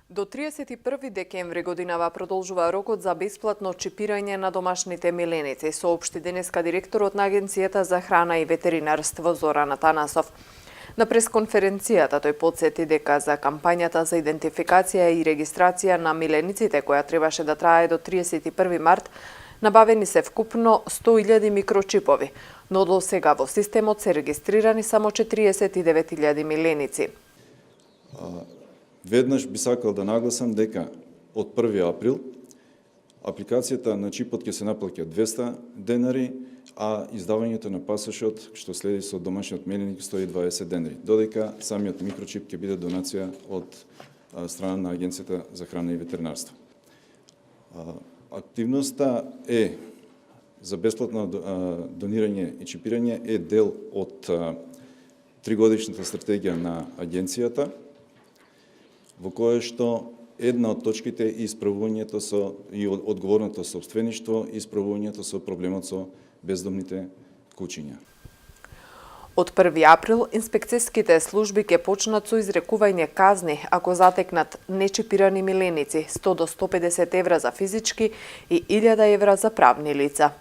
До 31 декември годинава продолжува рокот за бесплатно чипирање на домашните миленици, соопшти денеска директорот на Агенцијата за храна и ветеринарство Зоран Атанасов. На пресконференцијата тој потсети дека за кампањата за идентификација и регистрација на милениците, која требаше да трае до 31 март, набавени се вкупно 100.000 микрочипови, но до сега во системот се регистрирани само 49.000 миленици. Веднаш би сакал да нагласам дека од 1 април апликацијата на чипот ќе се наплаќа 200 денари, а издавањето на пасошот, што следи со домашниот миленик, 120 денари, додека самиот микрочип ќе биде донација од страна на Агенцијата за храна и ветеринарство. Активноста за бесплатно донирање и чипирање е дел од тригодишната стратегија на Агенцијата, во кое што една од точките е исправувањето и одговорното сопствеништво и исправувањето со проблемот со бездомните куќиња. Од 1 април инспекцијските служби ќе почнат со изрекување казни ако затекнат нечипирани миленици, 100 до 150 евра за физички и 1000 евра за правни лица.